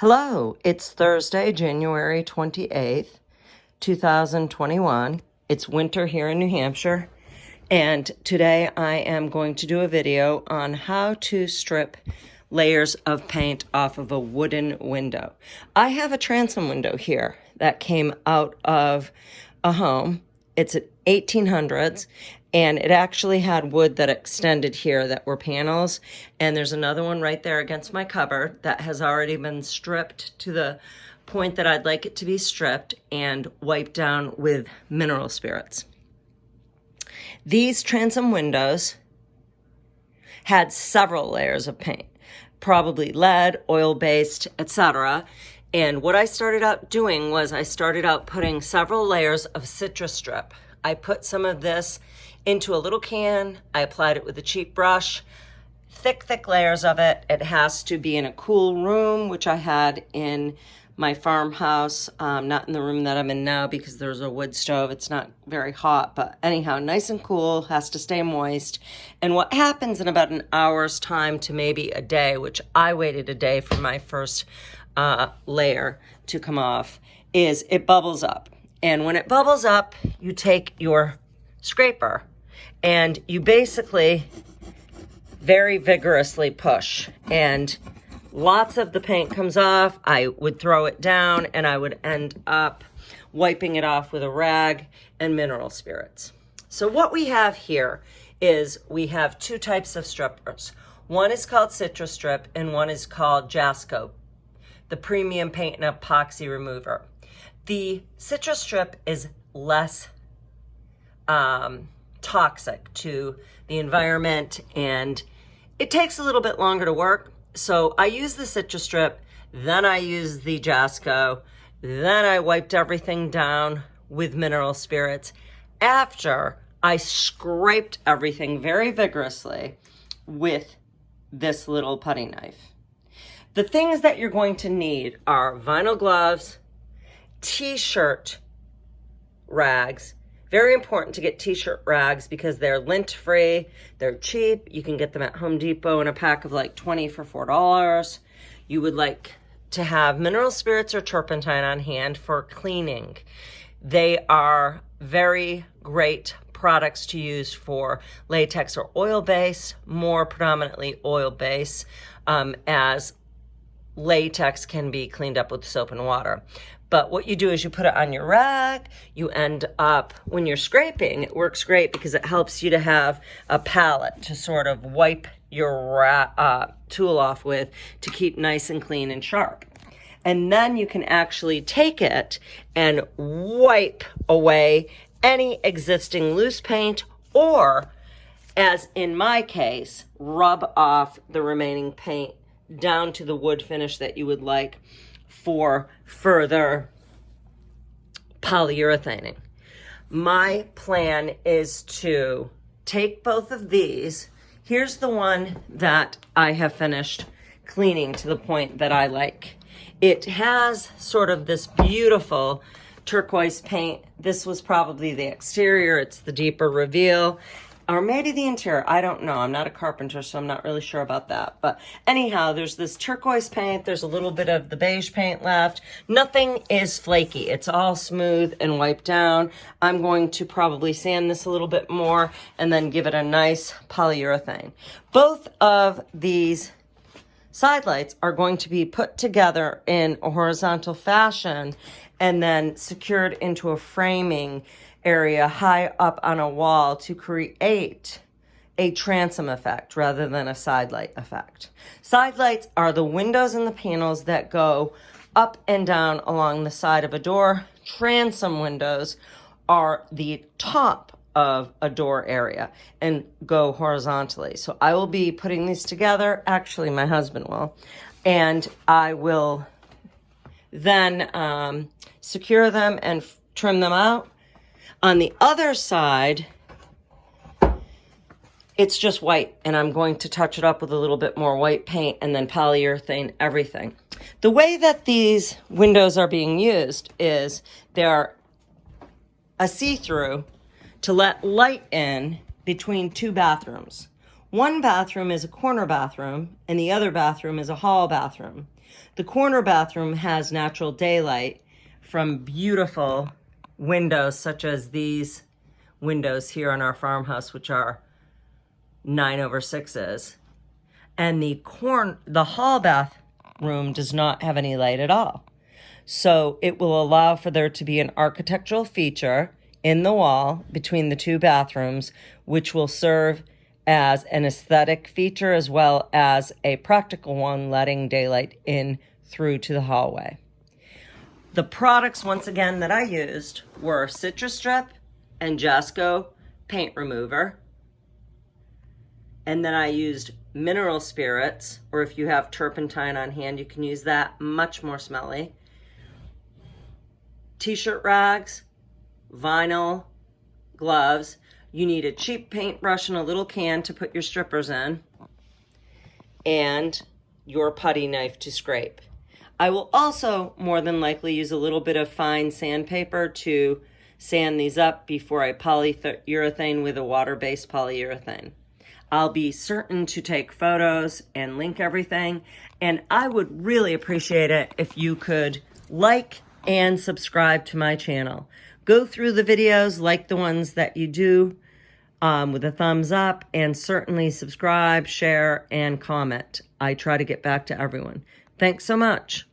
Hello, it's Thursday, January 28th, 2021. It's winter here in New Hampshire, and today I am going to do a video on how to strip layers of paint off of a wooden window. I have a transom window here that came out of a home. It's at 1800s, and it actually had wood that extended here that were panels. And there's another one right there against my cupboard that has already been stripped to the point that I'd like it to be stripped and wiped down with mineral spirits. These transom windows had several layers of paint, probably lead, oil-based, etc. And what I started out doing was I started out putting several layers of citrus strip. I put some of this into a little can. I applied it with a cheap brush, thick layers of it. It has to be in a cool room, which I had in my farmhouse, not in the room that I'm in now because there's a wood stove. It's not very hot, but anyhow, nice and cool, has to stay moist. And what happens in about an hour's time to maybe a day, which I waited a day for my first layer to come off, is it bubbles up. And when it bubbles up, you take your scraper and you basically very vigorously push, and lots of the paint comes off. I would throw it down and I would end up wiping it off with a rag and mineral spirits. So what we have here is we have two types of strippers. One is called Citrus Strip and one is called Jasco, the premium paint and epoxy remover. The Citrus Strip is less toxic to the environment, and it takes a little bit longer to work. So I use the Citrus Strip, then I use the Jasco, then I wiped everything down with mineral spirits after I scraped everything very vigorously with this little putty knife. The things that you're going to need are vinyl gloves, t-shirt rags. Very important to get t-shirt rags because they're lint-free, they're cheap. You can get them at Home Depot in a pack of like 20 for $4. You would like to have mineral spirits or turpentine on hand for cleaning. They are very great products to use for latex or oil-based, more predominantly oil-based, as latex can be cleaned up with soap and water. But what you do is you put it on your rag. You end up, when you're scraping, it works great because it helps you to have a palette to sort of wipe your tool off with to keep nice and clean and sharp. And then you can actually take it and wipe away any existing loose paint, or, as in my case, rub off the remaining paint down to the wood finish that you would like for further polyurethaning. My plan is to take both of these. Here's the one that I have finished cleaning to the point that I like. It has sort of this beautiful turquoise paint. This was probably the exterior. It's the deeper reveal. Or maybe the interior, I don't know. I'm not a carpenter, so I'm not really sure about that. But anyhow, there's this turquoise paint. There's a little bit of the beige paint left. Nothing is flaky. It's all smooth and wiped down. I'm going to probably sand this a little bit more and then give it a nice polyurethane. Both of these side lights are going to be put together in a horizontal fashion and then secured into a framing area high up on a wall to create a transom effect rather than a side light effect. Side lights are the windows and the panels that go up and down along the side of a door. Transom windows are the top of a door area and go horizontally. So I will be putting these together. Actually, my husband will. And I will then secure them and trim them out. On the other side, it's just white, and I'm going to touch it up with a little bit more white paint and then polyurethane everything. The way that these windows are being used is they're a see-through to let light in between two bathrooms. One bathroom is a corner bathroom and the other bathroom is a hall bathroom. The corner bathroom has natural daylight from beautiful windows such as these windows here in our farmhouse, which are 9/6s. And the hall bathroom does not have any light at all. So it will allow for there to be an architectural feature in the wall between the two bathrooms, which will serve as an aesthetic feature as well as a practical one, letting daylight in through to the hallway. The products, once again, that I used were citrus strep and Jasco paint remover. And then I used mineral spirits, or if you have turpentine on hand, you can use that, much more smelly. T-shirt rags, vinyl, gloves. You need a cheap paintbrush and a little can to put your strippers in, and your putty knife to scrape. I will also more than likely use a little bit of fine sandpaper to sand these up before I polyurethane with a water-based polyurethane. I'll be certain to take photos and link everything, and I would really appreciate it if you could like and subscribe to my channel. Go through the videos, like the ones that you do with a thumbs up, and certainly subscribe, share, and comment. I try to get back to everyone. Thanks so much.